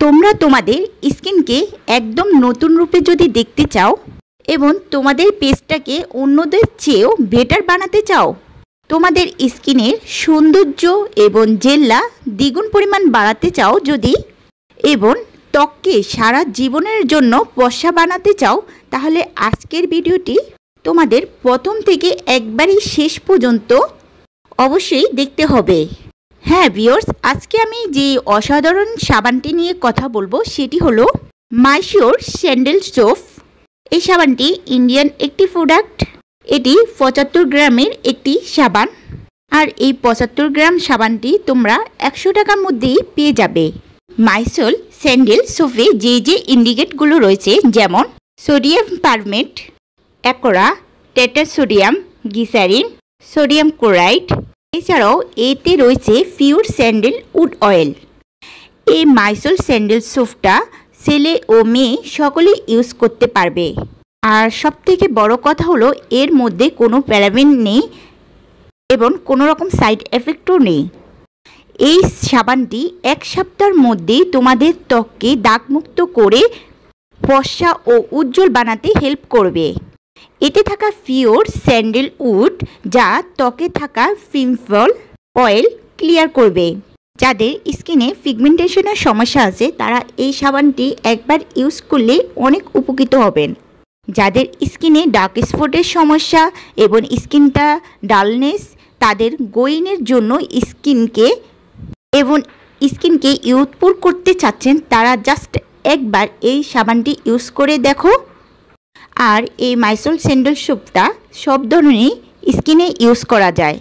তোমরা তোমাদের স্কিনকে একদম নতুন রূপে যদি দেখতে চাও এবং তোমাদের পেজটাকে অন্যদের চেয়েও বেটার বানাতে চাও, তোমাদের স্কিনের সৌন্দর্য এবং জেল্লা দ্বিগুণ পরিমাণ বাড়াতে চাও যদি, এবং ত্বককে সারা জীবনের জন্য ফর্সা বানাতে চাও, তাহলে আজকের ভিডিওটি তোমাদের প্রথম থেকে একবারই শেষ পর্যন্ত অবশ্যই দেখতে হবে। হ্যাঁ ভিউয়ার্স, আজকে আমি যে অসাধারণ সাবানটি নিয়ে কথা বলবো সেটি হলো মাইশিওর স্যান্ডেল সোপ। এই সাবানটি ইন্ডিয়ান একটি প্রোডাক্ট। এটি 75 গ্রামের একটি সাবান, আর এই 75 গ্রাম সাবানটি তোমরা 100 টাকার মধ্যেই পেয়ে যাবে। মাইসোল স্যান্ডেল সোপে যে যে ইন্ডিকেটগুলো রয়েছে, যেমন সোডিয়াম পারমেট, অ্যাকোরা, টেট্রাসোডিয়াম, গ্লিসারিন, সোডিয়াম ক্লোরাইড, এছাড়াও এতে রয়েছে পিওর স্যান্ডেল উড অয়েল। এই মাইসোল স্যান্ডেল সোপটা ছেলে ও মেয়ে সকলে ইউজ করতে পারবে। আর সবথেকে বড় কথা হলো এর মধ্যে কোনো প্যারাবেন নেই এবং কোনো রকম সাইড এফেক্টও নেই। এই সাবানটি 1 সপ্তাহের মধ্যেই তোমাদের ত্বককে দাগমুক্ত করে ফর্সা ও উজ্জ্বল বানাতে হেল্প করবে। এতে থাকা পিওর স্যান্ডেল উড যা ত্বকে থাকা পিম্পল অয়েল ক্লিয়ার করবে। যাদের স্কিনে পিগমেন্টেশনের সমস্যা আছে তারা এই সাবানটি একবার ইউজ করলে অনেক উপকৃত হবেন। যাদের স্কিনে ডার্ক স্পটের সমস্যা এবং স্কিনটা ডালনেস, তাদের গ্লোইংয়ের জন্য স্কিনকে ইউথফুল করতে চাচ্ছেন, তারা জাস্ট একবার এই সাবানটি ইউজ করে দেখো। আর এই মাইসোল স্যান্ডেল সোপটা সব ধরনের স্কিনে ইউজ করা যায়।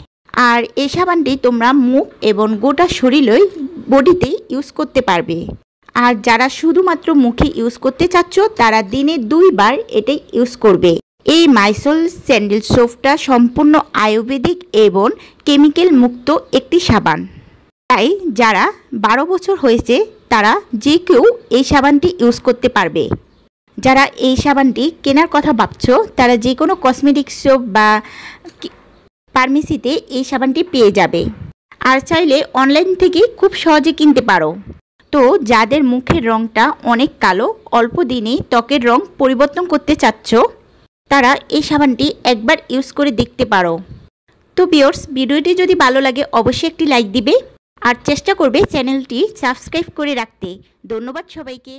আর এই সাবানটি তোমরা মুখ এবং গোটা শরীরেই বডিতে ইউজ করতে পারবে। আর যারা শুধুমাত্র মুখে ইউজ করতে চাচ্ছ তারা দিনে 2 বার এটাই ইউজ করবে। এই মাইসোল স্যান্ডেল সোপটা সম্পূর্ণ আয়ুর্বেদিক এবং কেমিক্যাল মুক্ত একটি সাবান। তাই যারা 12 বছর হয়েছে তারা যে কেউ এই সাবানটি ইউজ করতে পারবে। যারা এই সাবানটি কেনার কথা ভাবছো তারা যে কোনো কসমেটিক শপ বা ফার্মেসিতে এই সাবানটি পেয়ে যাবে। আর চাইলে অনলাইন থেকে খুব সহজে কিনতে পারো। তো যাদের মুখের রঙটা অনেক কালো, অল্প দিনেই ত্বকের রং পরিবর্তন করতে চাচ্ছ, তারা এই সাবানটি একবার ইউজ করে দেখতে পারো। তো ভিউয়ার্স, ভিডিওটি যদি ভালো লাগে অবশ্যই একটি লাইক দিবে আর চেষ্টা করবে চ্যানেলটি সাবস্ক্রাইব করে রাখতে। ধন্যবাদ সবাইকে।